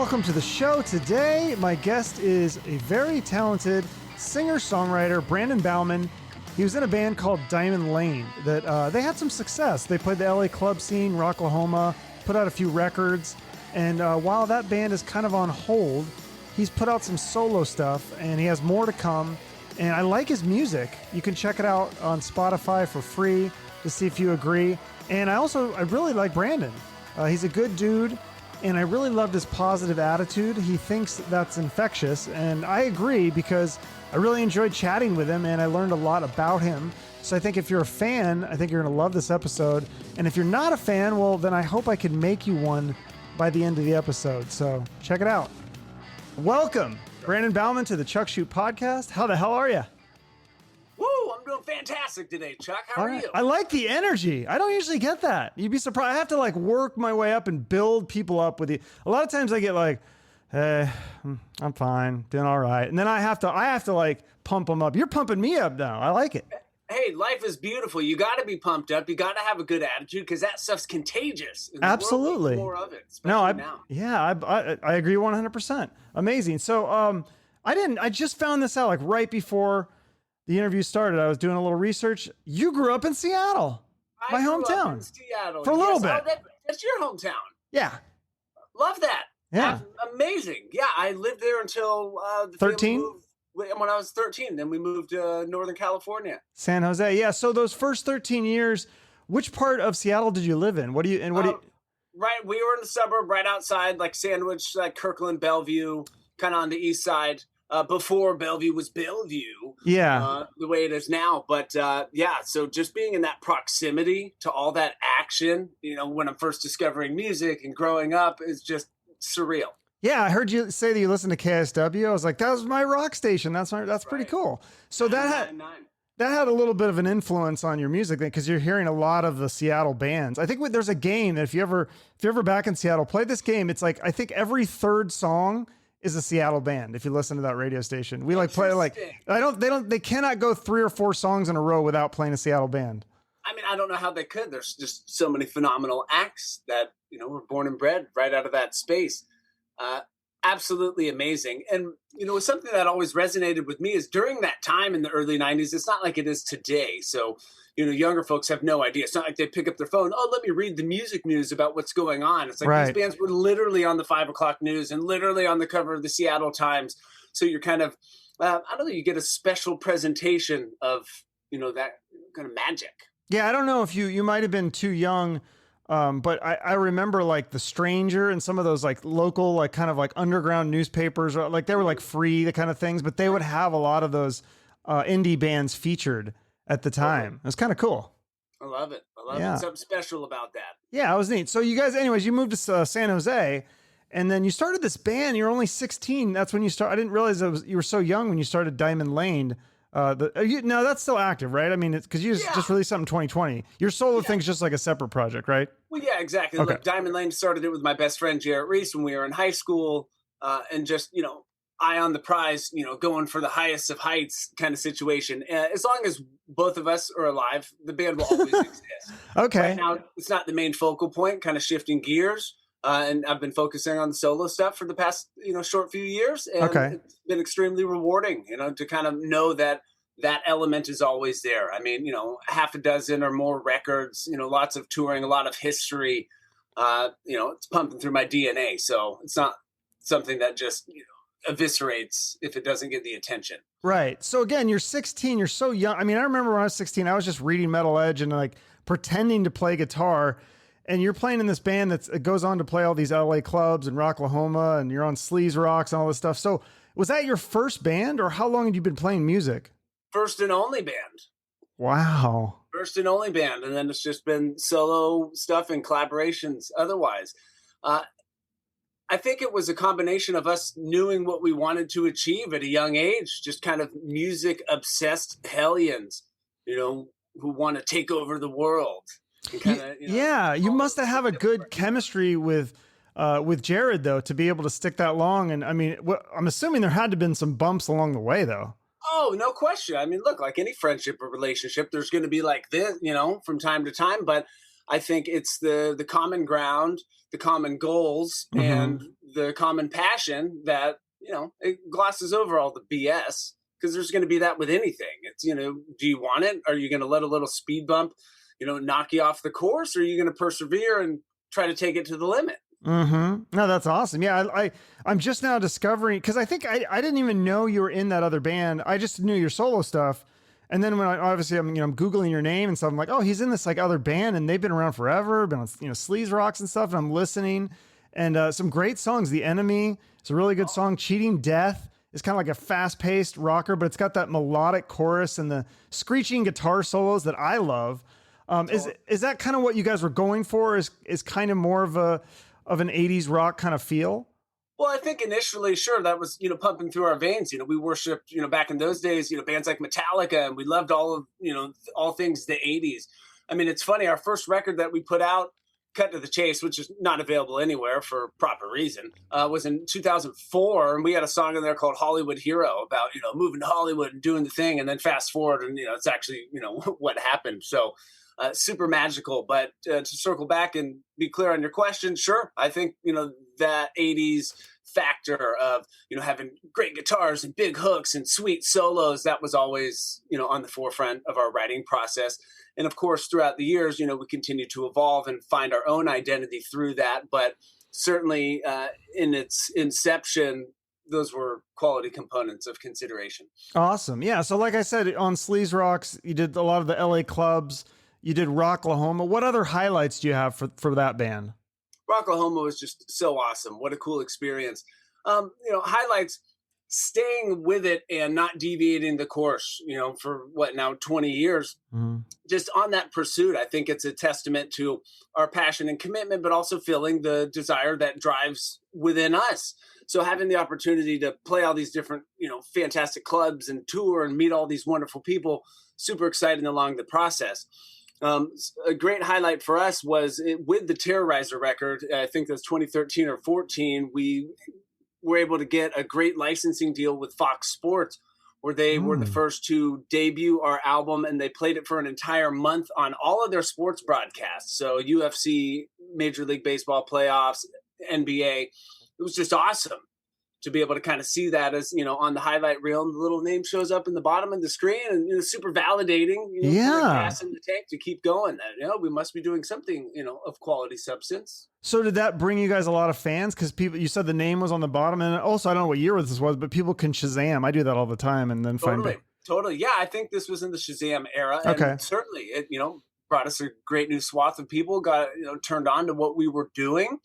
welcome to the show. Today, my guest is a very talented singer-songwriter, Brandon Baumann. He was in a band called Diamond Lane that they had some success. They played the LA club scene, Rocklahoma, put out a few records. And while that band is kind of on hold, he's put out some solo stuff and he has more to come. And I like his music. You can check it out on Spotify for free to see if you agree. And I really like Brandon. He's a good dude. And I really loved his positive attitude. He thinks that's infectious. And I agree because I really enjoyed chatting with him and I learned a lot about him. So I think if you're a fan, I think you're going to love this episode. And if you're not a fan, well, then I hope I can make you one by the end of the episode. So check it out. Welcome, Brandon Baumann, to the Chuck Shute podcast. How the hell are you? Woo, I'm doing fantastic today, Chuck. How are you? I like the energy. I don't usually get that. You'd be surprised. I have to work my way up and build people up with you. A lot of times I get hey, I'm fine, doing all right. And then I have to pump them up. You're pumping me up now. I like it. Hey, life is beautiful. You got to be pumped up. You got to have a good attitude because that stuff's contagious. Absolutely. More of it. I agree 100%. Amazing. So, I just found this out right before the interview started. I was doing a little research. You grew up in Seattle, my hometown. In Seattle. For a little bit. That's your hometown. Yeah. Love that. Yeah. That's amazing. Yeah. I lived there until 13. When I was 13, then we moved to Northern California. San Jose. Yeah. So those first 13 years, which part of Seattle did you live in? Right. We were in the suburb right outside, Sandwich, Kirkland, Bellevue, kind of on the east side. Before Bellevue was Bellevue, the way it is now. But so just being in that proximity to all that action, when I'm first discovering music and growing up is just surreal. Yeah, I heard you say that you listen to KSW. I was like, that was my rock station. That's pretty cool. So that had a little bit of an influence on your music because you're hearing a lot of the Seattle bands. I think there's a game that if you're ever back in Seattle, play this game. It's I think every third song is a Seattle band. If you listen to that radio station, we play they cannot go 3 or 4 songs in a row without playing a Seattle band. I mean, I don't know how they could. There's just so many phenomenal acts that, were born and bred right out of that space. Absolutely amazing. And, something that always resonated with me is during that time in the early 90s, it's not like it is today. So, younger folks have no idea. It's not like they pick up their phone. Oh, let me read the music news about what's going on. It's These bands were literally on the 5 o'clock news and literally on the cover of the Seattle Times. So you're kind of, I don't know, you get a special presentation of, that kind of magic. Yeah. I don't know if you might've been too young. But I remember The Stranger and some of those local, underground newspapers, or they were free, the kind of things, but they would have a lot of those, indie bands featured at the time. It was kind of cool. I love it. Something special about that. Yeah, it was neat. So you guys, anyways, you moved to San Jose and then you started this band. You're only 16. That's when you started. I didn't realize you were so young when you started Diamond Lane. No, that's still active, right? I mean, it's because you just released something in 2020. Your solo thing's just a separate project, right? Well, yeah, exactly. Okay. Look, Diamond Lane started it with my best friend, Jarrett Reese, when we were in high school. And just, eye on the prize, going for the highest of heights kind of situation. As long as both of us are alive, the band will always exist. Okay. Right now, it's not the main focal point, kind of shifting gears. And I've been focusing on the solo stuff for the past, short few years. And it's been extremely rewarding, to kind of know that element is always there. I mean, half a dozen or more records, lots of touring, a lot of history, it's pumping through my DNA. So it's not something that just, eviscerates if it doesn't get the attention. Right. So again, you're 16, you're so young. I mean, I remember when I was 16, I was just reading Metal Edge and pretending to play guitar. And you're playing in this band that goes on to play all these LA clubs and Rocklahoma, and you're on Sleaze Rocks and all this stuff. So was that your first band, or how long had you been playing music? First and only band. Wow. First and only band. And then it's just been solo stuff and collaborations otherwise. I think it was a combination of us knowing what we wanted to achieve at a young age, just kind of music obsessed hellions, who want to take over the world. You must have a good chemistry with Jared though, to be able to stick that long. And I mean, I'm assuming there had to have been some bumps along the way though. Oh, no question. I mean, look, like any friendship or relationship, there's going to be like this, from time to time, but I think it's the common ground, the common goals, and the common passion that, it glosses over all the BS, because there's going to be that with anything. It's, do you want it? Are you going to let a little speed bump, knock you off the course? Or are you going to persevere and try to take it to the limit? Mm-hmm. No, that's awesome. Yeah. I'm just now discovering, cause I think I didn't even know you were in that other band. I just knew your solo stuff. And then when I'm Googling your name and stuff, I'm like, oh, he's in this like other band and they've been around forever, been on, Sleaze Rocks and stuff. And I'm listening and, some great songs. The Enemy is a really good song. Cheating Death is kind of like a fast paced rocker, but it's got that melodic chorus and the screeching guitar solos that I love. Is that kind of what you guys were going for? Is kind of more of an 80s rock kind of feel? Well, I think initially, sure, that was, pumping through our veins. We worshiped, back in those days, bands like Metallica, and we loved all things the 80s. I mean, it's funny, our first record that we put out, Cut to the Chase, which is not available anywhere for proper reason, was in 2004. And we had a song in there called Hollywood Hero about, moving to Hollywood and doing the thing. And then fast forward and, it's actually, what happened. So super magical. But to circle back and be clear on your question, sure, I think, that 80s factor of, having great guitars and big hooks and sweet solos, that was always, on the forefront of our writing process. And of course, throughout the years, we continue to evolve and find our own identity through that. But certainly in its inception, those were quality components of consideration. Awesome. Yeah. So like I said, on Sleaze Rocks, you did a lot of the LA clubs. You did Rocklahoma. What other highlights do you have for that band? Rocklahoma was just so awesome. What a cool experience. Highlights, staying with it and not deviating the course, for what now, 20 years, just on that pursuit. I think it's a testament to our passion and commitment, but also feeling the desire that drives within us. So having the opportunity to play all these different, fantastic clubs and tour and meet all these wonderful people, super exciting along the process. A great highlight for us was with the Terrorizer record. I think that's 2013 or 14. We were able to get a great licensing deal with Fox Sports, where they were the first to debut our album, and they played it for an entire month on all of their sports broadcasts. So UFC, Major League Baseball playoffs, NBA. It was just awesome to be able to kind of see that as, on the highlight reel, and the little name shows up in the bottom of the screen, and super validating, gas in the tank to keep going. We must be doing something, of quality substance. So did that bring you guys a lot of fans? Because you said the name was on the bottom, and also I don't know what year this was, but people can Shazam. I do that all the time, and then find it. Totally. Yeah, I think this was in the Shazam era, and certainly it, brought us a great new swath of people. Got turned on to what we were doing.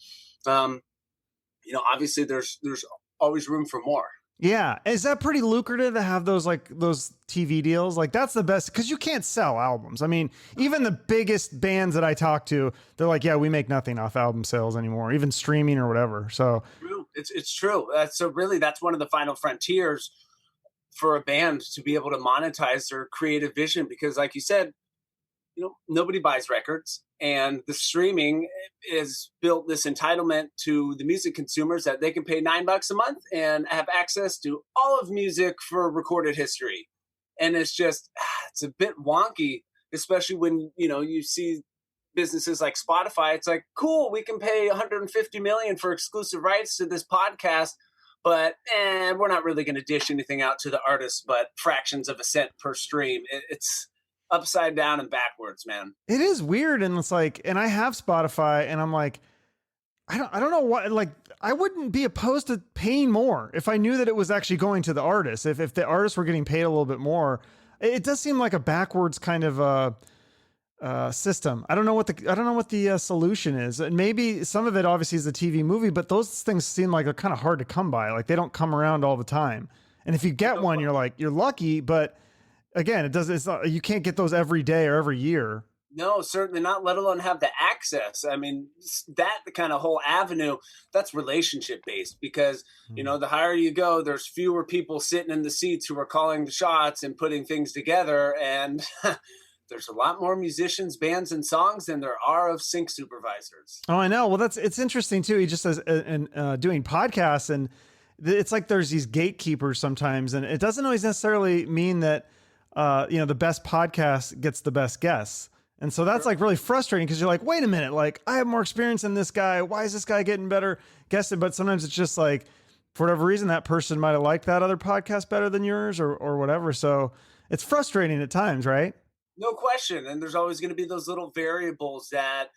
Obviously there's always room for more. Yeah. Is that pretty lucrative to have those TV deals? Like that's the best, because you can't sell albums. I mean, even the biggest bands that I talk to, they're like, yeah, we make nothing off album sales anymore, even streaming or whatever. So it's true. So really that's one of the final frontiers for a band, to be able to monetize their creative vision, because like you said, nobody buys records, and the streaming is built this entitlement to the music consumers that they can pay $9 a month and have access to all of music for recorded history. And it's just, it's a bit wonky, especially when, you see businesses like Spotify. It's like, cool, we can pay $150 million for exclusive rights to this podcast, but we're not really going to dish anything out to the artists, but fractions of a cent per stream. It's upside down and backwards, man. It is weird. And it's like, and I have Spotify, and I'm like, I don't know what, like, I wouldn't be opposed to paying more if I knew that it was actually going to the artists. If the artists were getting paid a little bit more, it does seem like a backwards kind of system. I don't know what the solution is. And maybe some of it obviously is the TV movie, but those things seem like they're kind of hard to come by. Like they don't come around all the time. And if you get one, you're lucky, but again, it's not, you can't get those every day or every year. No, certainly not, let alone have the access. I mean, that kind of whole avenue, that's relationship based, because, the higher you go, there's fewer people sitting in the seats who are calling the shots and putting things together. And there's a lot more musicians, bands, and songs than there are of sync supervisors. Oh, I know. Well, it's interesting too. He just says, doing podcasts, and it's like there's these gatekeepers sometimes, and it doesn't always necessarily mean that, the best podcast gets the best guests. And so that's like really frustrating because you're like, wait a minute, like I have more experience than this guy. Why is this guy getting better guessing? But sometimes it's just like, for whatever reason, that person might have liked that other podcast better than yours or whatever. So it's frustrating at times, right? No question. And there's always going to be those little variables that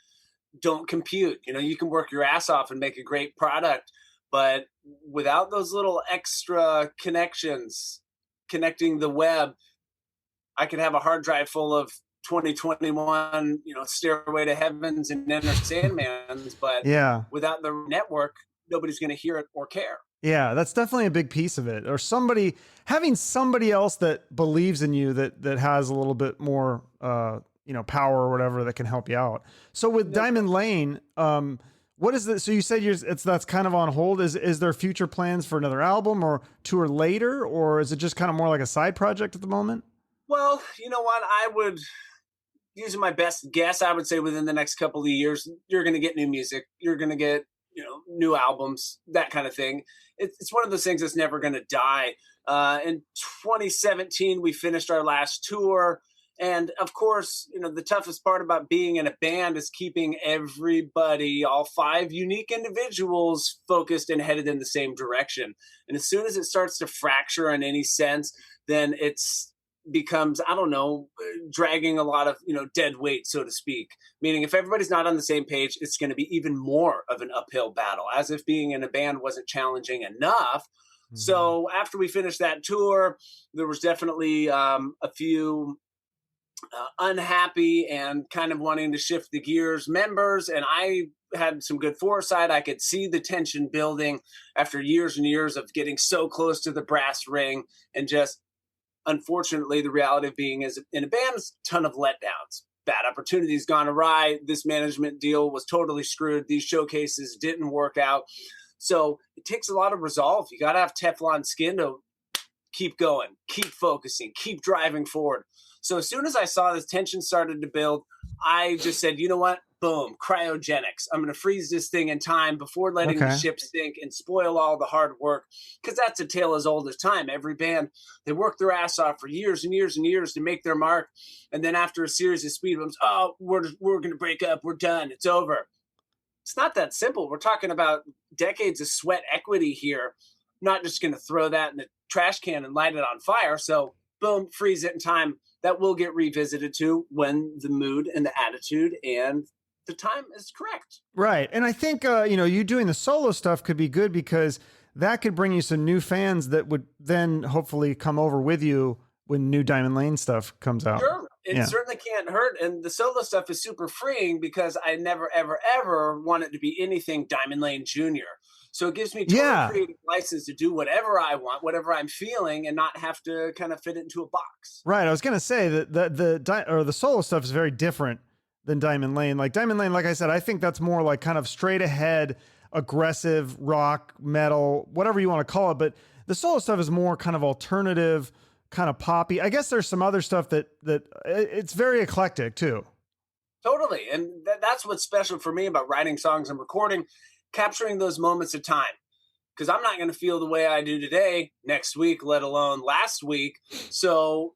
don't compute. You know, you can work your ass off and make a great product, but without those little extra connections, connecting the web, I could have a hard drive full of 2021, you know, Stairway to Heavens and Enter Sandmans, but Yeah. without the network, nobody's going to hear it or care. Yeah, that's definitely a big piece of it. Or having somebody else that believes in you that has a little bit more power or whatever that can help you out. So with Diamond Lane, what is this? So you said that's kind of on hold. Is there future plans for another album or tour later, or is it just kind of more like a side project at the moment? Well, you know what? Using my best guess, I would say within the next couple of years, you're going to get new music. You're going to get, you know, new albums, that kind of thing. It's one of those things that's never going to die. In 2017, we finished our last tour. And of course, you know, the toughest part about being in a band is keeping everybody, all 5 unique individuals, focused and headed in the same direction. And as soon as it starts to fracture in any sense, then it's becomes, I don't know, dragging a lot of, you know, dead weight, so to speak. Meaning if everybody's not on the same page, it's going to be even more of an uphill battle, as if being in a band wasn't challenging enough. Mm-hmm. So after we finished that tour, there was definitely a few unhappy and kind of wanting to shift the gears members. And I had some good foresight. I could see the tension building after years and years of getting so close to the brass ring, and just, unfortunately, the reality of being is in a band is a ton of letdowns. Bad opportunities gone awry. This management deal was totally screwed. These showcases didn't work out. So it takes a lot of resolve. You got to have Teflon skin to keep going, keep focusing, keep driving forward. So as soon as I saw this tension started to build, I just said, you know what? Boom, cryogenics. I'm going to freeze this thing in time before letting the ship sink and spoil all the hard work, because that's a tale as old as time. Every band, they work their ass off for years and years and years to make their mark. And then after a series of speed bumps, oh, we're going to break up. We're done. It's over. It's not that simple. We're talking about decades of sweat equity here. I'm not just going to throw that in the trash can and light it on fire. So boom, freeze it in time. That will get revisited to when the mood and the attitude and the time is correct. Right. And I think, you doing the solo stuff could be good because that could bring you some new fans that would then hopefully come over with you when new Diamond Lane stuff comes out. Sure. It certainly can't hurt. And the solo stuff is super freeing because I never, ever, ever want it to be anything Diamond Lane Jr. So it gives me total creative license to do whatever I want, whatever I'm feeling, and not have to kind of fit it into a box. Right. I was going to say that the solo stuff is very different than Diamond Lane. Like Diamond Lane, like I said, I think that's more like kind of straight ahead, aggressive rock, metal, whatever you want to call it. But the solo stuff is more kind of alternative, kind of poppy. I guess there's some other stuff that it's very eclectic too. Totally. And that's what's special for me about writing songs and recording, capturing those moments of time. Because I'm not going to feel the way I do today next week, let alone last week. So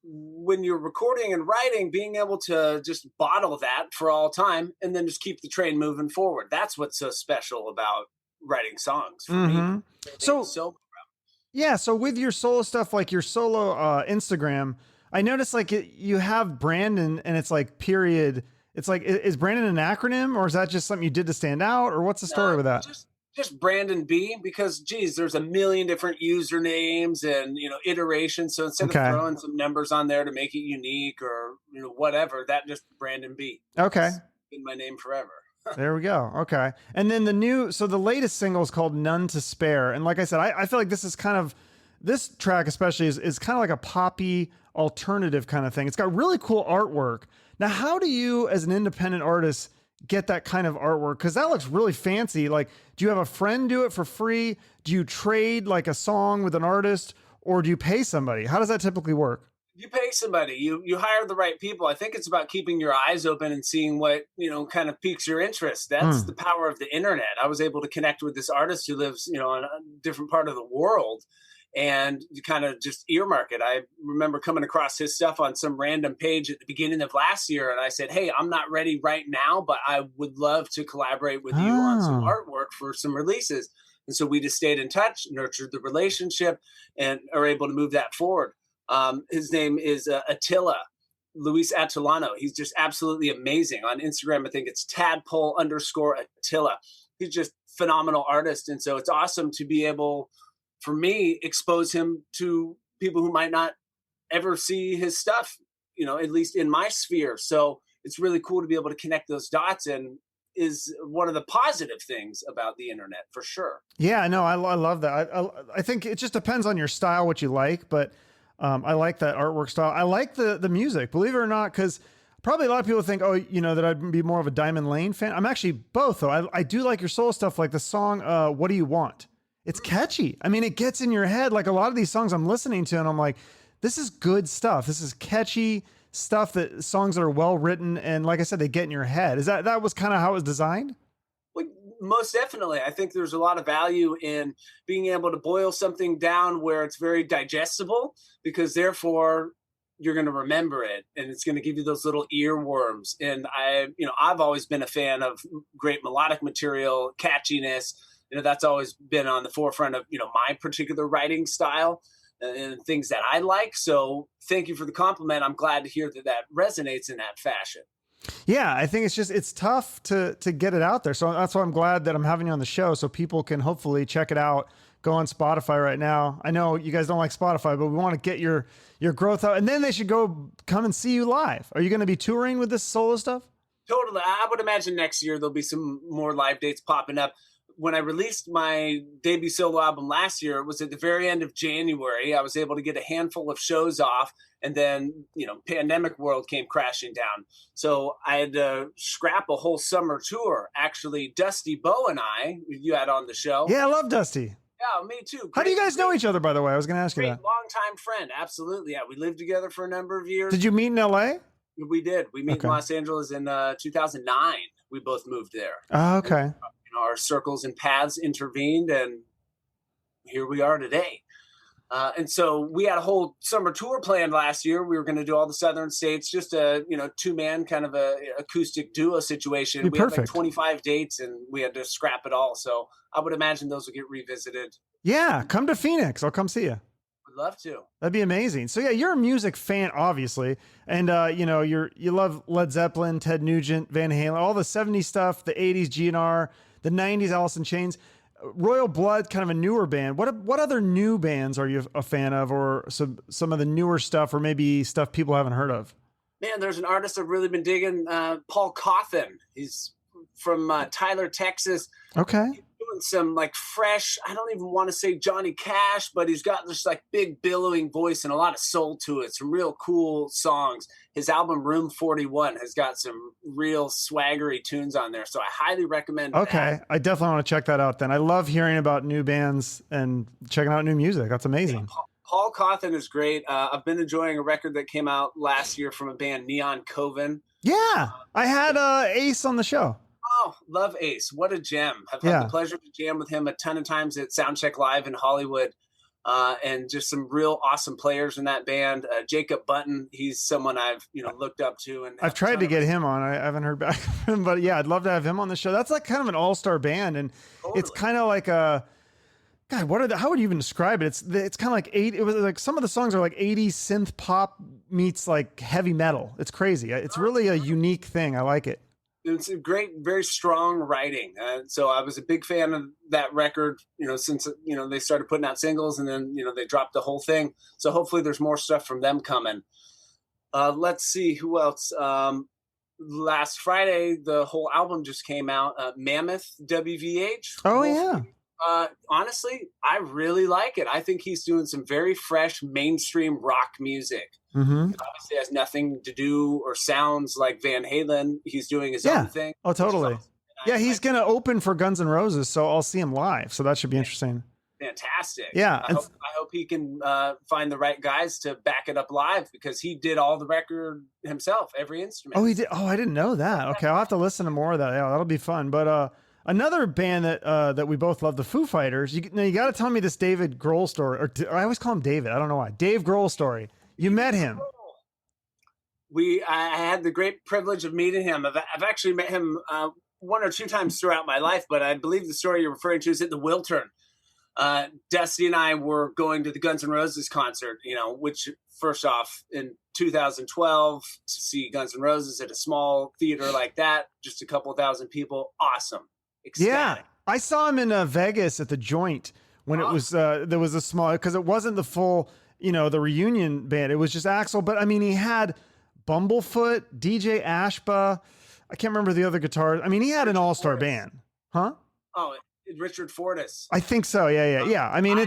when you're recording and writing, being able to just bottle that for all time and then just keep the train moving forward. That's what's so special about writing songs for me. So with your solo stuff, like your solo Instagram, I noticed like you have Brandon and it's like period. It's like, is Brandon an acronym or is that just something you did to stand out, or what's the story with that? Just Brandon B, because geez, there's a million different usernames and, iterations. So instead of throwing some numbers on there to make it unique or, whatever, that just Brandon B. Okay. It's been my name forever. There we go. Okay. And then the latest single is called None to Spare. And like I said, I feel like this track especially is kind of like a poppy alternative kind of thing. It's got really cool artwork. Now, how do you as an independent artist get that kind of artwork? Because that looks really fancy. Like, do you have a friend do it for free? Do you trade like a song with an artist, or do you pay somebody? How does that typically work? You pay somebody. You hire the right people. I think it's about keeping your eyes open and seeing what, kind of piques your interest. That's the power of the internet. I was able to connect with this artist who lives, in a different part of the world. and you kind of just earmark it. I remember coming across his stuff on some random page at the beginning of last year, and I said, hey, I'm not ready right now, but I would love to collaborate with you on some artwork for some releases. And so we just stayed in touch, nurtured the relationship, and are able to move that forward. His name is Attila, Luis Attilano. He's just absolutely amazing. On Instagram, I think it's tadpole_Attila. He's just phenomenal artist. And so it's awesome to be able, for me, expose him to people who might not ever see his stuff, at least in my sphere. So it's really cool to be able to connect those dots, and is one of the positive things about the internet, for sure. Yeah, no, I love that. I think it just depends on your style, what you like, but I like that artwork style. I like the music, believe it or not, because probably a lot of people think, that I'd be more of a Diamond Lane fan. I'm actually both, though. I do like your solo stuff, like the song, What Do You Want? It's catchy. I mean, it gets in your head. Like a lot of these songs I'm listening to, and I'm like, this is good stuff. This is catchy stuff, that songs that are well written. And like I said, they get in your head. That was kind of how it was designed? Well, most definitely. I think there's a lot of value in being able to boil something down where it's very digestible, because therefore you're going to remember it, and it's going to give you those little earworms. And I've always been a fan of great melodic material, catchiness. That's always been on the forefront of, my particular writing style and things that I like. So thank you for the compliment. I'm glad to hear that resonates in that fashion. Yeah, I think it's tough to get it out there. So that's why I'm glad that I'm having you on the show, so people can hopefully check it out. Go on Spotify right now. I know you guys don't like Spotify, but we want to get your growth out, and then they should come and see you live. Are you going to be touring with this solo stuff? Totally. I would imagine next year there'll be some more live dates popping up. When I released my debut solo album last year, it was at the very end of January. I was able to get a handful of shows off, and then, pandemic world came crashing down. So I had to scrap a whole summer tour. Actually, Dusty Bo and you had on the show. Yeah, I love Dusty. Yeah, me too. How do you guys know each other, by the way? I was going to ask you that. Longtime friend. Absolutely. Yeah, we lived together for a number of years. Did you meet in LA? We did. We met in Los Angeles in 2009. We both moved there. Oh, okay. Our circles and paths intervened, and here we are today. And so we had a whole summer tour planned last year. We were going to do all the southern states, just a two-man kind of a acoustic duo situation. We had like 25 dates, and we had to scrap it all. So I would imagine those will get revisited. Yeah, come to Phoenix. I'll come see you. Would love to. That'd be amazing. So yeah, you're a music fan, obviously, and you love Led Zeppelin, Ted Nugent, Van Halen, all the 70s stuff, the 80s GNR, the 90s Alice in Chains. Royal Blood, kind of a newer band. What other new bands are you a fan of, or some of the newer stuff, or maybe stuff people haven't heard of? Man, there's an artist I've really been digging, Paul Cauthen. He's from Tyler, Texas. Okay. He's doing some like fresh, I don't even want to say Johnny Cash, but he's got this like big billowing voice and a lot of soul to it. Some real cool songs. His album Room 41 has got some real swaggery tunes on there. So I highly recommend that. I definitely want to check that out then. I love hearing about new bands and checking out new music. That's amazing. Yeah, Paul Cauthen is great. I've been enjoying a record that came out last year from a band, Neon Coven. Yeah, I had Ace on the show. Oh, love Ace. What a gem. I've had the pleasure to jam with him a ton of times at Soundcheck Live in Hollywood. And just some real awesome players in that band. Jacob Button, he's someone I've looked up to, and I've tried to get him on. I haven't heard back from him, but yeah, I'd love to have him on the show. That's like kind of an all-star band, and it's kind of like a God. How would you even describe it? It's kind of like it was like some of the songs are like 80s synth pop meets like heavy metal. It's crazy. It's really a unique thing. I like it. It's a great, very strong writing. So I was a big fan of that record, since, they started putting out singles, and then, they dropped the whole thing. So hopefully there's more stuff from them coming. Let's see who else. Last Friday, the whole album just came out, Mammoth, WVH. Oh, yeah. Honestly, I really like it. I think he's doing some very fresh mainstream rock music. Mm-hmm. It obviously has nothing to do or sounds like Van Halen. He's doing his own thing. Oh, totally. Yeah, he's going to open for Guns N' Roses, so I'll see him live. So that should be interesting. Fantastic. Yeah. I hope he can find the right guys to back it up live, because he did all the record himself, every instrument. Oh, he did. Oh, I didn't know that. Okay, I'll have to listen to more of that. Yeah, that'll be fun. But Another band that we both love, the Foo Fighters. You got to tell me this David Grohl story, or I always call him David. I don't know why. Dave Grohl story. You met him. I had the great privilege of meeting him. I've actually met him one or two times throughout my life, but I believe the story you're referring to is at the Wiltern. Dusty and I were going to the Guns N' Roses concert, which first off in 2012 to see Guns N' Roses at a small theater like that, just a couple thousand people. Awesome. Ecstatic. Yeah. I saw him in Vegas at the Joint when it was, there was a small, cause it wasn't the full, the reunion band. It was just Axl, but I mean, he had Bumblefoot, DJ Ashba. I can't remember the other guitars. I mean, he had an all-star band, huh? Oh, Richard Fortus. I think so. Yeah. I mean,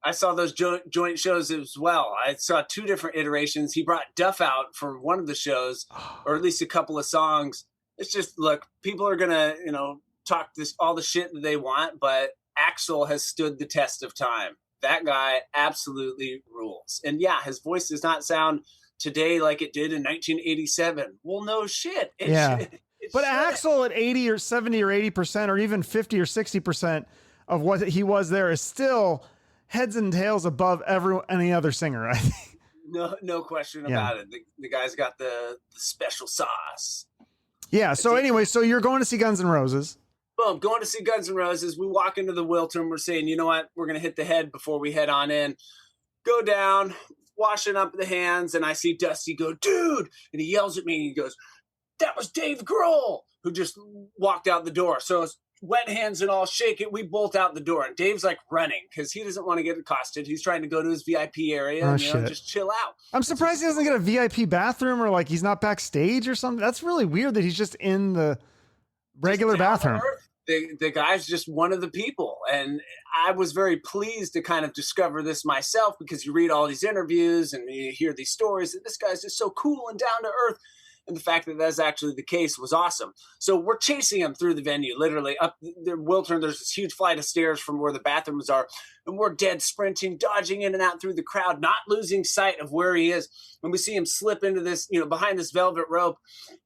I saw those joint shows as well. I saw two different iterations. He brought Duff out for one of the shows, or at least a couple of songs. It's just, look, people are going to, talk all the shit that they want, but Axl has stood the test of time. That guy absolutely rules. And yeah, his voice does not sound today like it did in 1987. Well, no shit. But Axl at 80 or 70 or 80% or even 50 or 60% of what he was there is still heads and tails above any other singer, I think. No question about it. The guy's got the special sauce. Yeah. So anyway, so you're going to see Guns N' Roses. Boom, going to see Guns N' Roses. We walk into the Wiltern. We're saying, you know what? We're going to hit the head before we head on in. Go down, washing up the hands, and I see Dusty go, dude! And he yells at me, and he goes, that was Dave Grohl, who just walked out the door. So it's wet hands and all shaking. We bolt out the door, and Dave's like running because he doesn't want to get accosted. He's trying to go to his VIP area and just chill out. I'm surprised he doesn't get a VIP bathroom or like he's not backstage or something. That's really weird that he's just in the regular bathroom. The guy's just one of the people. And I was very pleased to kind of discover this myself because you read all these interviews and you hear these stories that this guy's just so cool and down to earth. And the fact that that's actually the case was awesome. So we're chasing him through the venue, literally up the Wiltern. There's this huge flight of stairs from where the bathrooms are. And we're dead sprinting, dodging in and out through the crowd, not losing sight of where he is. And we see him slip into this, behind this velvet rope.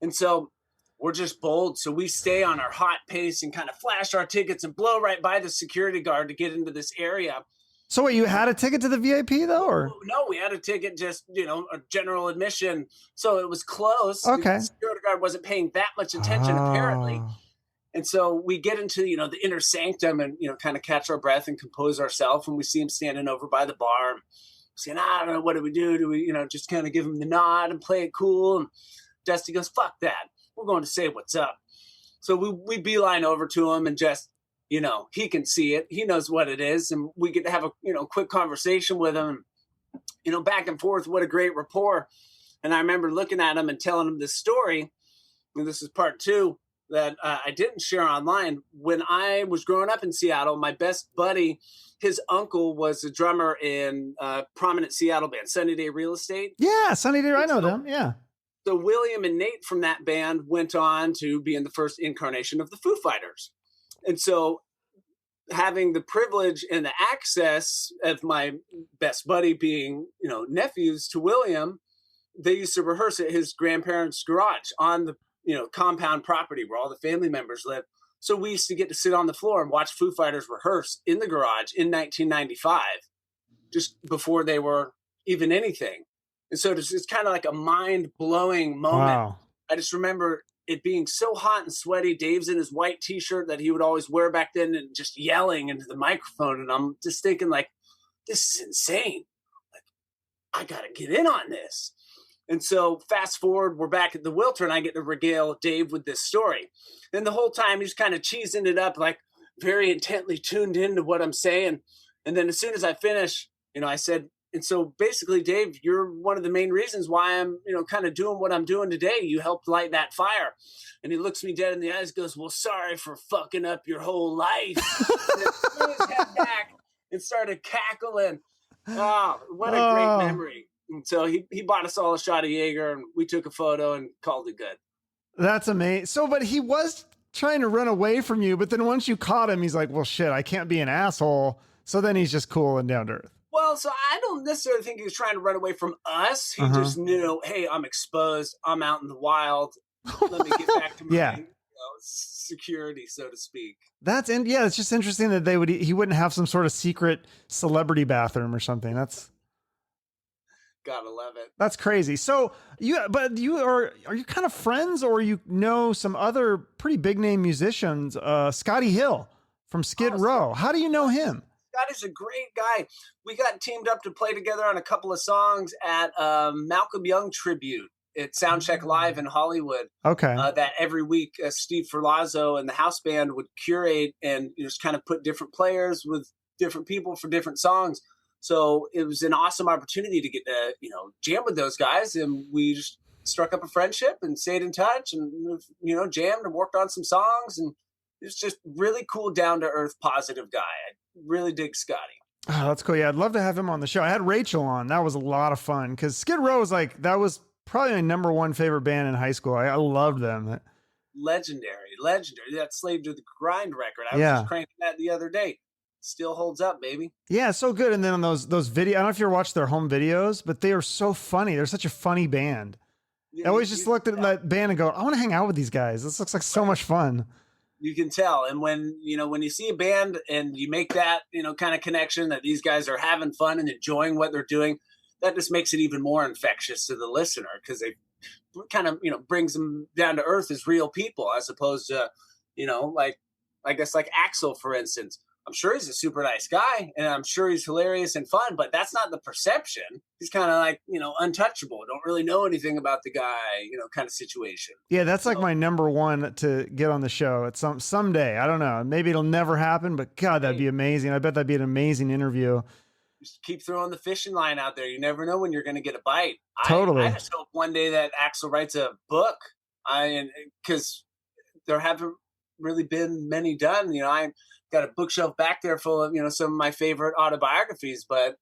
And so we're just bold. So we stay on our hot pace and kind of flash our tickets and blow right by the security guard to get into this area. So wait, you had a ticket to the VIP though, or? No, we had a ticket, just, a general admission. So it was close. Okay. The security guard wasn't paying that much attention apparently. And so we get into, the inner sanctum and, kind of catch our breath and compose ourselves. And we see him standing over by the bar saying, I don't know, what do we do? Do we, just kind of give him the nod and play it cool? And Dusty goes, fuck that. We're going to say what's up. So we beeline over to him and just, he can see it. He knows what it is. And we get to have a, quick conversation with him, back and forth. What a great rapport. And I remember looking at him and telling him this story. And this is part two that I didn't share online. When I was growing up in Seattle, my best buddy, his uncle was a drummer in a prominent Seattle band, Sunny Day Real Estate. Yeah, Sunny Day. I know them. Yeah. So William and Nate from that band went on to be in the first incarnation of the Foo Fighters. And so having the privilege and the access of my best buddy being, nephews to William, they used to rehearse at his grandparents' garage on the, compound property where all the family members live. So we used to get to sit on the floor and watch Foo Fighters rehearse in the garage in 1995, just before they were even anything. And so it's kind of like a mind-blowing moment. Wow. I just remember it being so hot and sweaty. Dave's in his white T-shirt that he would always wear back then and just yelling into the microphone. And I'm just thinking, like, this is insane. Like, I got to get in on this. And so fast forward, we're back at the Wiltern, and I get to regale Dave with this story. And the whole time he's kind of cheesing it up, like very intently tuned into what I'm saying. And then as soon as I finish, I said, and so basically, Dave, you're one of the main reasons why I'm, kind of doing what I'm doing today. You helped light that fire. And he looks me dead in the eyes, goes, well, sorry for fucking up your whole life. And then threw his head back and started cackling. Oh, what a great memory. And so he bought us all a shot of Jaeger, and we took a photo and called it good. That's amazing. So, but he was trying to run away from you, but then once you caught him, he's like, well, shit, I can't be an asshole. So then he's just cool and down to earth. Well, so I don't necessarily think he was trying to run away from us. He just knew, hey, I'm exposed. I'm out in the wild. Let me get back to my security, so to speak. Yeah, it's just interesting that he wouldn't have some sort of secret celebrity bathroom or something. Gotta love it. That's crazy. So are you kind of friends, or you know some other pretty big name musicians? Scotti Hill from Skid Row. How do you know him? Scotty's a great guy. We got teamed up to play together on a couple of songs at Malcolm Young tribute at Soundcheck Live in Hollywood. Okay. That every week, Steve Ferlazzo and the house band would curate and just kind of put different players with different people for different songs. So it was an awesome opportunity to get to, jam with those guys. And we just struck up a friendship and stayed in touch and, jammed and worked on some songs. And it's just really cool, down to earth, positive guy. I really dig Scotti. Oh, that's cool. Yeah, I'd love to have him on the show. I had Rachel on. That was a lot of fun because Skid Row that was probably my number one favorite band in high school. I loved them. Legendary. That Slave to the Grind record. I was just cranking that the other day. Still holds up, baby. Yeah, so good. And then on those videos, I don't know if you ever watched their home videos, but they are so funny. They're such a funny band. I always just looked at that band and go, I want to hang out with these guys. This looks like so much fun. You can tell. And when you see a band and you make that, kind of connection that these guys are having fun and enjoying what they're doing, that just makes it even more infectious to the listener, because they kind of, brings them down to earth as real people, as opposed to, like Axl, for instance. I'm sure he's a super nice guy, and I'm sure he's hilarious and fun, but that's not the perception. He's kind of like, untouchable. Don't really know anything about the guy, kind of situation. Yeah, that's like my number one to get on the show at someday. I don't know. Maybe it'll never happen, but God, that'd be amazing. I bet that'd be an amazing interview. Just keep throwing the fishing line out there. You never know when you're going to get a bite. Totally. I just hope one day that Axl writes a book, because there haven't really been many done. I got a bookshelf back there full of, some of my favorite autobiographies, but,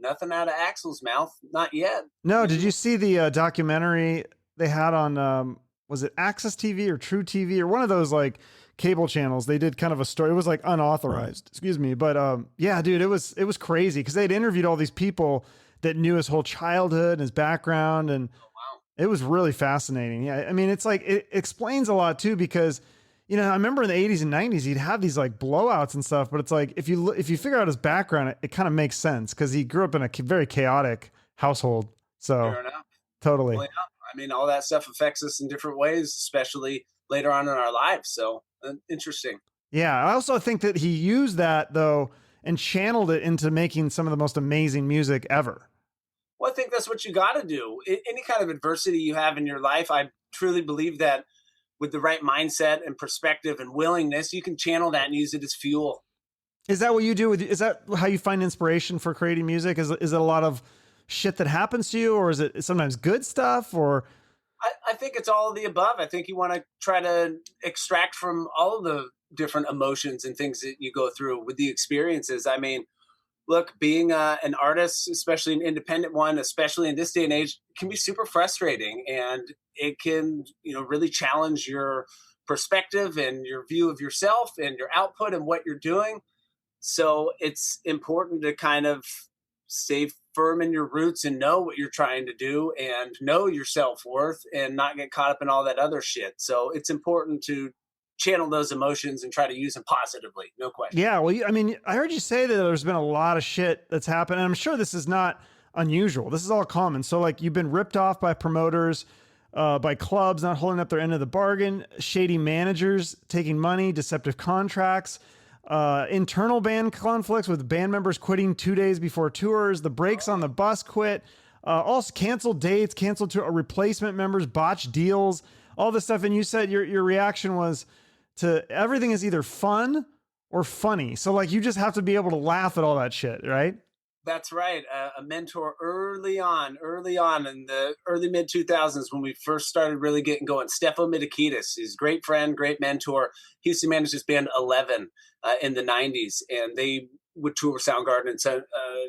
nothing out of Axl's mouth. Not yet. No. Did you see the documentary they had on, was it Access TV or True TV or one of those like cable channels? They did kind of a story. It was like unauthorized, excuse me. But yeah, dude, it was crazy because they'd interviewed all these people that knew his whole childhood and his background. And it was really fascinating. Yeah. I mean, it's like, it explains a lot too, because I remember in the 80s and 90s, he'd have these like blowouts and stuff, but it's like, if you figure out his background, it kind of makes sense because he grew up in a very chaotic household. So fair enough. Totally. Well, yeah. I mean, all that stuff affects us in different ways, especially later on in our lives. So interesting. Yeah. I also think that he used that though, and channeled it into making some of the most amazing music ever. Well, I think that's what you got to do. Any kind of adversity you have in your life, I truly believe that with the right mindset and perspective and willingness, you can channel that and use it as fuel. Is that what you do? Is that how you find inspiration for creating music? Is it a lot of shit that happens to you, or is it sometimes good stuff? Or I think it's all of the above. I think you want to try to extract from all of the different emotions and things that you go through with the experiences. I mean, look, being an artist, especially an independent one, especially in this day and age, can be super frustrating, and it can, really challenge your perspective and your view of yourself and your output and what you're doing. So it's important to kind of stay firm in your roots and know what you're trying to do and know your self-worth and not get caught up in all that other shit. So it's important to channel those emotions and try to use them positively. No question. Yeah. Well, I mean, I heard you say that there's been a lot of shit that's happened, and I'm sure this is not unusual. This is all common. So like, you've been ripped off by promoters, by clubs not holding up their end of the bargain, shady managers taking money, deceptive contracts, internal band conflicts with band members quitting 2 days before tours, the brakes on the bus quit, also canceled dates, canceled to replacement members, botched deals, all this stuff. And you said your reaction was to everything is either fun or funny. So like, you just have to be able to laugh at all that shit, right? That's right. A mentor early on in the early mid 2000s, when we first started really getting going, Stefo Mitakidis, his great friend, great mentor. He used to manage this band 11 in the 90s, and they would tour Soundgarden and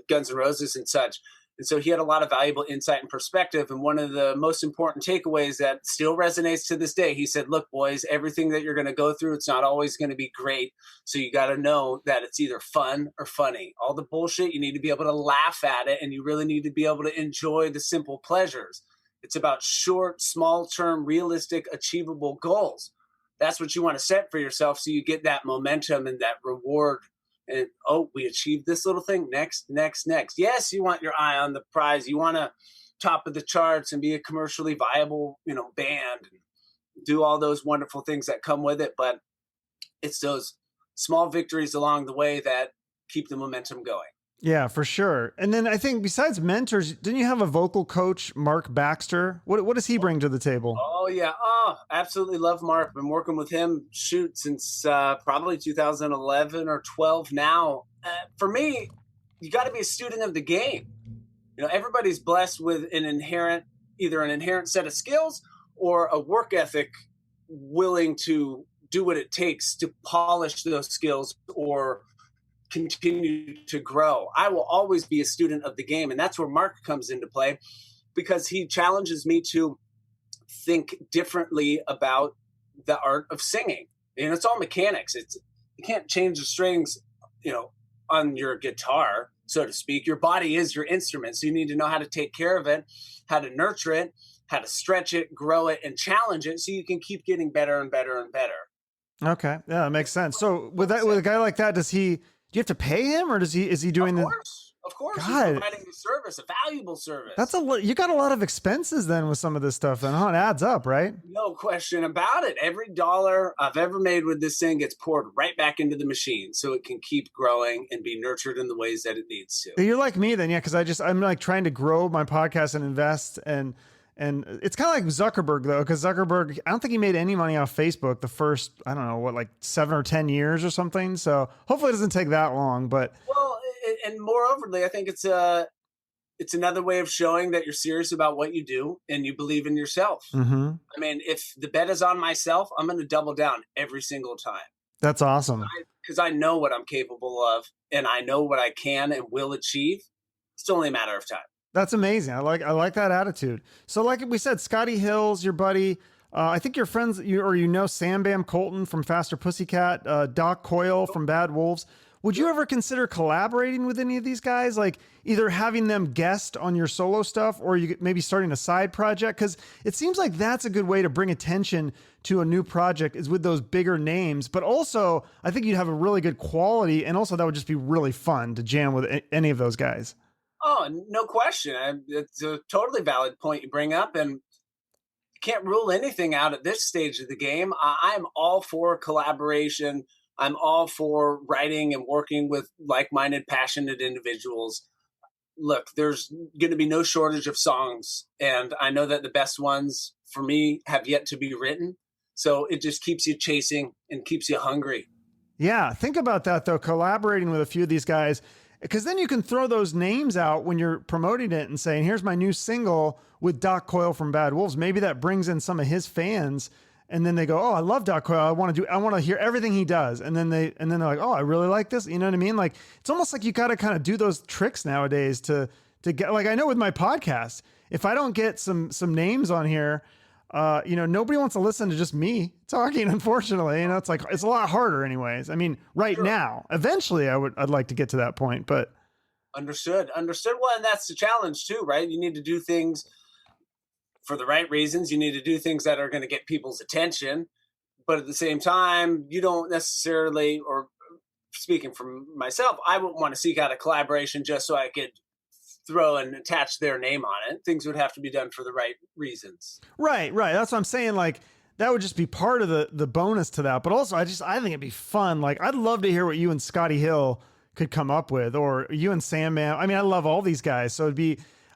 Guns N' Roses and such. And so he had a lot of valuable insight and perspective. And one of the most important takeaways that still resonates to this day, he said, look, boys, everything that you're going to go through, it's not always going to be great. So you got to know that it's either fun or funny. All the bullshit, you need to be able to laugh at it, and you really need to be able to enjoy the simple pleasures. It's about short, small-term, realistic, achievable goals. that's what you want to set for yourself, so you get that momentum and that reward. And we achieved this little thing. Next. Yes, you want your eye on the prize. You want to top of the charts and be a commercially viable, band, and do all those wonderful things that come with it. But it's those small victories along the way that keep the momentum going. Yeah, for sure. And then I think besides mentors, didn't you have a vocal coach, Mark Baxter? What does he bring to the table? Oh, yeah. Oh, absolutely love Mark. Been working with him, since probably 2011 or 12 now. For me, you got to be a student of the game. Everybody's blessed with either an inherent set of skills or a work ethic willing to do what it takes to polish those skills or continue to grow. I will always be a student of the game. And that's where Mark comes into play, because he challenges me to think differently about the art of singing. And it's all mechanics. You can't change the strings, on your guitar, so to speak. Your body is your instrument. So you need to know how to take care of it, how to nurture it, how to stretch it, grow it, and challenge it so you can keep getting better and better and better. Okay. Yeah, that makes sense. So with a guy like that, do you have to pay him, or is he doing Of course. God. He's providing a service, a valuable service. You got a lot of expenses then with some of this stuff, then, huh? It adds up, right? No question about it. Every dollar I've ever made with this thing gets poured right back into the machine so it can keep growing and be nurtured in the ways that it needs to. You're like me then, yeah, because I'm like trying to grow my podcast and invest, and it's kind of like Zuckerberg though, because Zuckerberg, I don't think he made any money off Facebook the first, I don't know, like 7 or 10 years or something. So hopefully it doesn't take that long, but. Well, and moreoverly, I think it's another way of showing that you're serious about what you do and you believe in yourself. Mm-hmm. I mean, if the bet is on myself, I'm going to double down every single time. That's awesome. Because I know what I'm capable of and I know what I can and will achieve. It's only a matter of time. That's amazing. I like that attitude. So like we said, Scotti Hill's your buddy. I think you're friends, Sam Bam Colton from Faster Pussycat, Doc Coyle from Bad Wolves. Would you ever consider collaborating with any of these guys? Like either having them guest on your solo stuff, or you maybe starting a side project? Because it seems like that's a good way to bring attention to a new project, is with those bigger names. But also, I think you'd have a really good quality, and also that would just be really fun to jam with any of those guys. Oh, no question. It's a totally valid point you bring up, and you can't rule anything out at this stage of the game. I'm all for collaboration. I'm all for writing and working with like-minded, passionate individuals. Look, there's going to be no shortage of songs, and I know that the best ones for me have yet to be written. So it just keeps you chasing and keeps you hungry. Yeah, think about that though, collaborating with a few of these guys, because then you can throw those names out when you're promoting it and saying, here's my new single with Doc Coyle from Bad Wolves. Maybe that brings in some of his fans. And then they go, oh, I love Doc Coyle. I want to hear everything he does. And then they're like, oh, I really like this. You know what I mean? Like, it's almost like you got to kind of do those tricks nowadays to get, like, I know with my podcast, if I don't get some names on here, nobody wants to listen to just me talking, unfortunately. It's like, it's a lot harder anyways. I mean, Sure. now, eventually I'd like to get to that point, but. Understood. Well, and that's the challenge too, right? You need to do things for the right reasons. You need to do things that are going to get people's attention, but at the same time, you don't necessarily, or speaking from myself, I wouldn't want to seek out a collaboration just so I could throw and attach their name on it. Things would have to be done for the right reasons. Right. That's what I'm saying. Like, that would just be part of the bonus to that. But also, I think it'd be fun. Like, I'd love to hear what you and Scotti Hill could come up with, or you and Sam Man. I mean, I love all these guys. So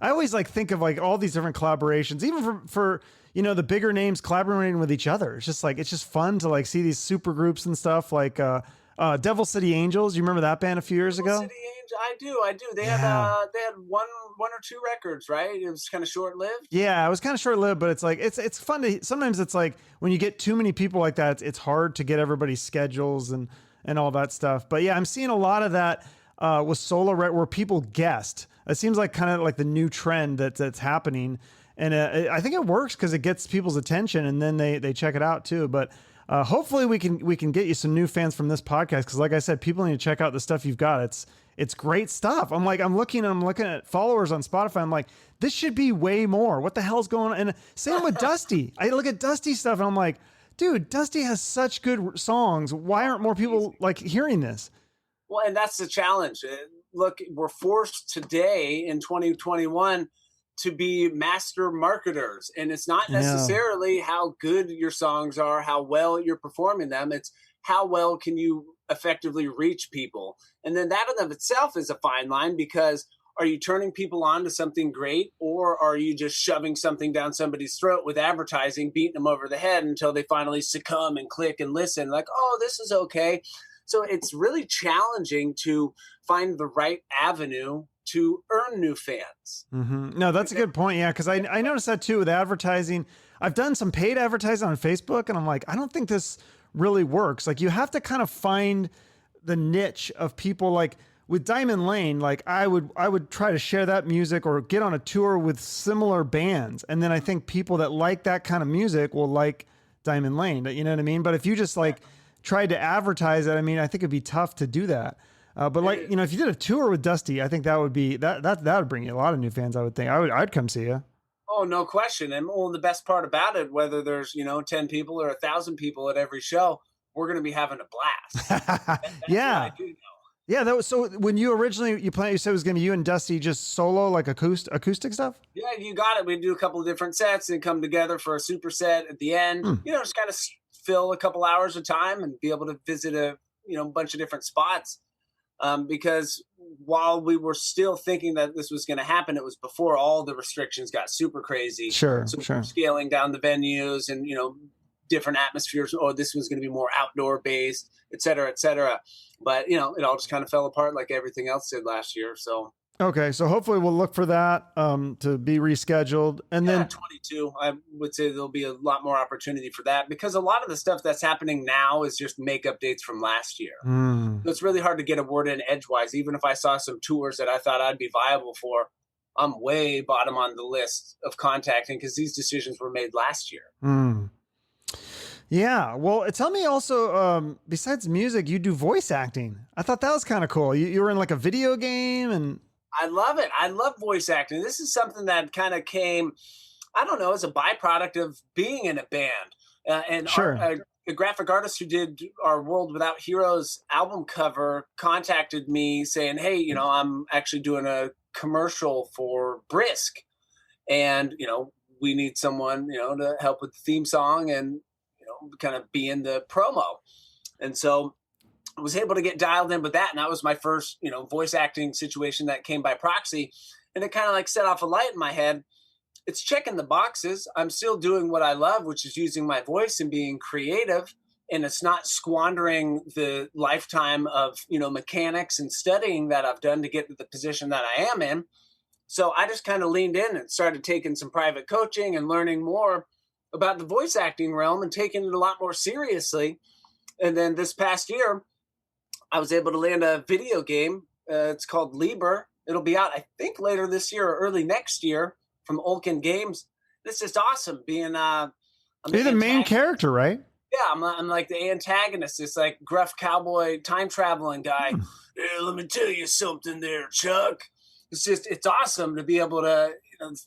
I always think of like all these different collaborations, even for the bigger names collaborating with each other. It's just fun to like see these super groups and stuff, like Devil City Angels. You remember that band a few years ago? City Angel, I do. They had one or two records, right? It was kind of short lived. Yeah, it was kind of short lived, but it's like it's fun to. Sometimes it's like when you get too many people like that, it's hard to get everybody's schedules and all that stuff. But yeah, I'm seeing a lot of that with solo where people guest. It seems like kind of like the new trend that's happening. And I think it works because it gets people's attention, and then they check it out too. But hopefully we can get you some new fans from this podcast, because like I said, people need to check out the stuff you've got. It's great stuff. I'm looking at followers on Spotify. I'm like, this should be way more. What the hell's going on? And same with Dusty. I look at Dusty stuff and I'm like, dude, Dusty has such good songs. Why aren't more people like hearing this? Well, and that's the challenge. Look, we're forced today in 2021 to be master marketers. And it's not Yeah. necessarily how good your songs are, how well you're performing them. It's how well can you effectively reach people. And then that in of itself is a fine line, because are you turning people on to something great, or are you just shoving something down somebody's throat with advertising, beating them over the head until they finally succumb and click and listen like, oh, this is okay. So it's really challenging to find the right avenue to earn new fans. Mm-hmm. No, that's a good point. Yeah, because I noticed that too with advertising. I've done some paid advertising on Facebook, and I'm like, I don't think this really works. Like, you have to kind of find the niche of people. Like with Diamond Lane, like I would try to share that music or get on a tour with similar bands, and then I think people that like that kind of music will like Diamond Lane. You know what I mean? But if you just like tried to advertise it, I mean, I think it'd be tough to do that. But like, you know, if you did a tour with Dusty, I think that would be that would bring you a lot of new fans. I would think I'd come see you. Oh, no question. And well, the best part about it, whether there's, 10 people or 1,000 people at every show, we're going to be having a blast. That's Yeah. what I do know. Yeah. That was, so when you originally, you said it was going to be you and Dusty just solo, like acoustic stuff. Yeah, you got it. We do a couple of different sets and come together for a super set at the end, just kind of fill a couple hours of time and be able to visit a bunch of different spots. Because while we were still thinking that this was going to happen, it was before all the restrictions got super crazy. Sure. So we were scaling down the venues and, different atmospheres. Oh, this was going to be more outdoor based, et cetera, et cetera. But, it all just kind of fell apart like everything else did last year. So. Okay, so hopefully we'll look for that to be rescheduled, and then 22. I would say there'll be a lot more opportunity for that, because a lot of the stuff that's happening now is just makeup dates from last year. So it's really hard to get a word in edgewise. Even if I saw some tours that I thought I'd be viable for, I'm way bottom on the list of contacting, because these decisions were made last year. Yeah. Well, tell me also, besides music, you do voice acting. I thought that was kind of cool. You were in like a video game, and I love it. I love voice acting. This is something that kind of came, I don't know, as a byproduct of being in a band. And sure. The graphic artist who did our World Without Heroes album cover contacted me saying, hey, I'm actually doing a commercial for Brisk. And, we need someone, to help with the theme song and, kind of be in the promo. And so I was able to get dialed in with that. And that was my first, voice acting situation that came by proxy. And it kind of like set off a light in my head. It's checking the boxes. I'm still doing what I love, which is using my voice and being creative. And it's not squandering the lifetime of, mechanics and studying that I've done to get to the position that I am in. So I just kind of leaned in and started taking some private coaching and learning more about the voice acting realm and taking it a lot more seriously. And then this past year, I was able to land a video game. It's called Lieber. It'll be out, I think, later this year or early next year from Olkin Games. It's just awesome being you're the main character, right? Yeah, I'm like the antagonist, this like gruff cowboy time traveling guy. Hey, let me tell you something there, Chuck. It's awesome to be able to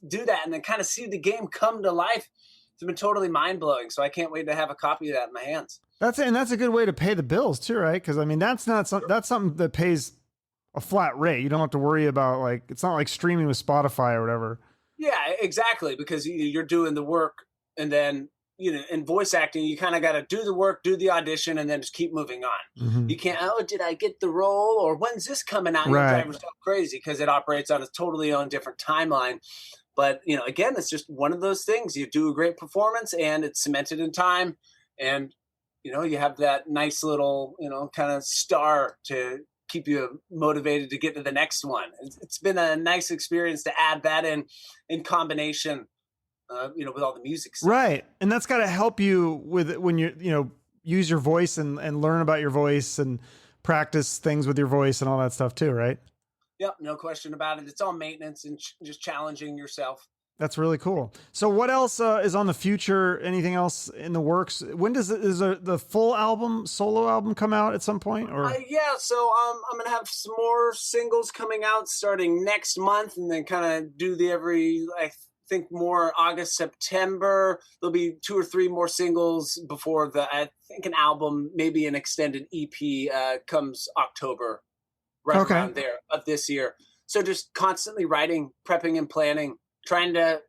do that and then kind of see the game come to life. It's been totally mind blowing. So I can't wait to have a copy of that in my hands. That's a good way to pay the bills too, right? Because I mean, that's something that pays a flat rate. You don't have to worry about like, it's not like streaming with Spotify or whatever. Yeah, exactly. Because you're doing the work, and then, in voice acting, you kind of got to do the work, do the audition, and then just keep moving on. Mm-hmm. You can't, oh, did I get the role? Or when's this coming out? Right. You drive yourself crazy because it operates on a totally own different timeline. But, again, it's just one of those things. You do a great performance and it's cemented in time. And, you have that nice little, kind of star to keep you motivated to get to the next one. It's been a nice experience to add that in combination, with all the music stuff. Right. And that's got to help you with when you, use your voice and learn about your voice and practice things with your voice and all that stuff too, right? Yep, no question about it. It's all maintenance and just challenging yourself. That's really cool. So what else is on the future? Anything else in the works? When is the full solo album come out at some point? Or yeah, so I'm gonna have some more singles coming out starting next month, and then kind of do the every think more August, September. There'll be 2 or 3 more singles before I think an album, maybe an extended EP comes October, right around there of this year. So just constantly writing, prepping and planning, trying to,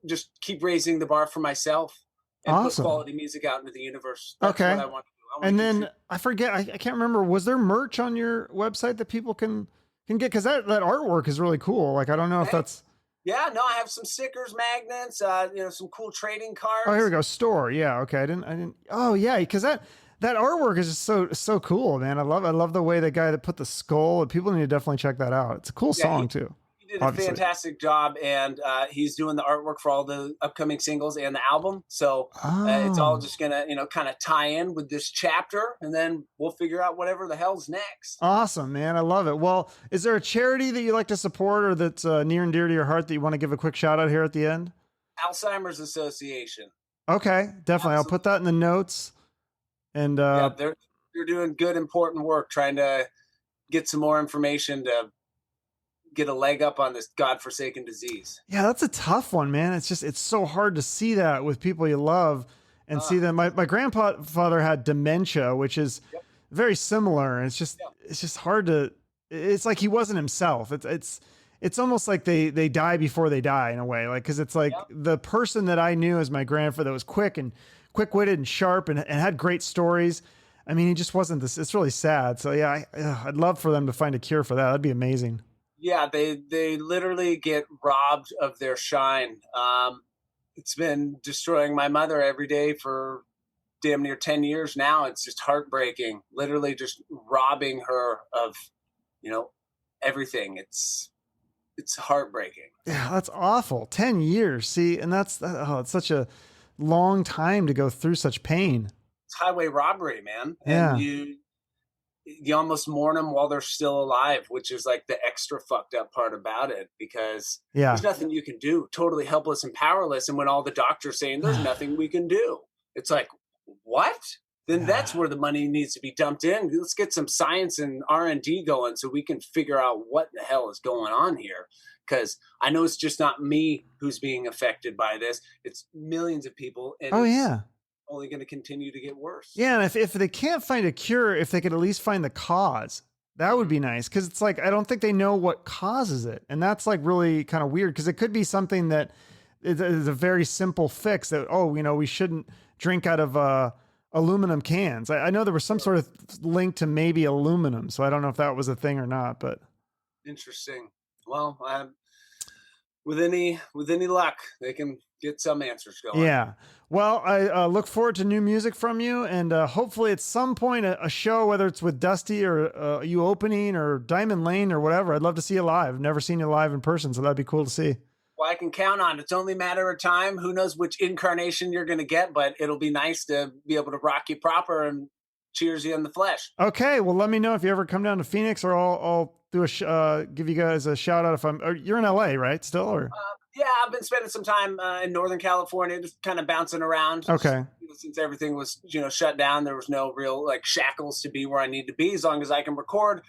just keep raising the bar for myself and put quality music out into the universe. That's what I want to do. And then I forget, I can't remember, was there merch on your website that people can get? Because that artwork is really cool. Like, I don't know if that's... Yeah, no, I have some stickers, magnets, some cool trading cards. Oh, here we go. Store. Yeah. Okay. I didn't. Oh yeah. Cause that artwork is just so cool, man. I love the way the guy that put the skull, people need to definitely check that out. It's a cool song too. He did a fantastic job, and he's doing the artwork for all the upcoming singles and the album. So it's all just gonna, kind of tie in with this chapter, and then we'll figure out whatever the hell's next. Awesome, man. I love it. Well, is there a charity that you like to support or that's near and dear to your heart that you want to give a quick shout out here at the end? Alzheimer's Association. Okay, definitely. Absolutely. I'll put that in the notes. And they're doing good, important work, trying to get some more information to get a leg up on this godforsaken disease. Yeah, that's a tough one, man. It's so hard to see that with people you love and see them. My grandfather had dementia, which is very similar. And it's just hard to, it's like he wasn't himself. It's almost like they die before they die in a way. Like, cause it's like the person that I knew as my grandfather that was quick-witted and sharp and had great stories. I mean, he just wasn't this. It's really sad. So yeah, I'd love for them to find a cure for that. That'd be amazing. Yeah, they literally get robbed of their shine. It's been destroying my mother every day for damn near 10 years now. It's just heartbreaking, literally just robbing her of, everything. It's heartbreaking. Yeah, that's awful. 10 years. See, and it's such a long time to go through such pain. It's highway robbery, man. Yeah. And you almost mourn them while they're still alive, which is like the extra fucked up part about it, because there's nothing you can do. Totally helpless and powerless. And when all the doctors saying there's nothing we can do, it's like, what? Then that's where the money needs to be dumped in. Let's get some science and R&D going so we can figure out what the hell is going on here. Because I know it's just not me who's being affected by this. It's millions of people. And only going to continue to get worse. Yeah, and if they can't find a cure, if they could at least find the cause, that would be nice. Because it's like, I don't think they know what causes it. And that's like really kind of weird, because it could be something that is a very simple fix that, we shouldn't drink out of aluminum cans. I know there was some sort of link to maybe aluminum, so I don't know if that was a thing or not, but. Interesting. Well, with any luck, they can get some answers going. Yeah. Well, I look forward to new music from you, and hopefully at some point a show, whether it's with Dusty or you opening or Diamond Lane or whatever. I'd love to see you live. I've never seen you live in person, so that'd be cool to see. Well, I can count on it. It's only a matter of time. Who knows which incarnation you're going to get, but it'll be nice to be able to rock you proper and cheers you in the flesh. Okay. Well, let me know if you ever come down to Phoenix, or I'll do give you guys a shout out if you're in LA, right? Still, or? Yeah, I've been spending some time in Northern California, just kind of bouncing around. Okay. Since everything was, shut down, there was no real shackles to be where I need to be. As long as I can record,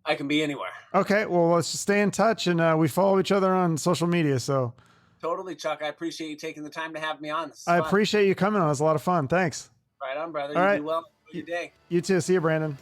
I can be anywhere. Okay. Well, let's just stay in touch, and we follow each other on social media. So. Totally, Chuck. I appreciate you taking the time to have me on. I appreciate you coming on. It was a lot of fun. Thanks. Right on, brother. All right. Do well. Enjoy your day. You too. See you, Brandon.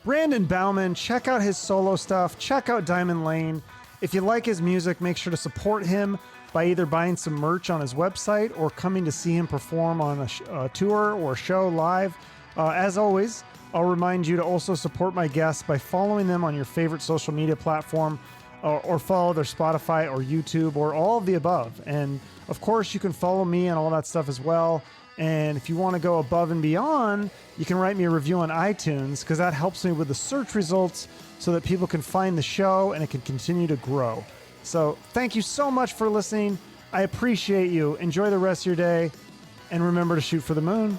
Brandon Baumann. Check out his solo stuff. Check out Diamond Lane. If you like his music, make sure to support him by either buying some merch on his website or coming to see him perform on a tour or show live. As always, I'll remind you to also support my guests by following them on your favorite social media platform, or follow their Spotify or YouTube or all of the above. And of course, you can follow me and all that stuff as well. And if you want to go above and beyond, you can write me a review on iTunes, because that helps me with the search results so that people can find the show and it can continue to grow. So thank you so much for listening. I appreciate you. Enjoy the rest of your day. And remember to shoot for the moon.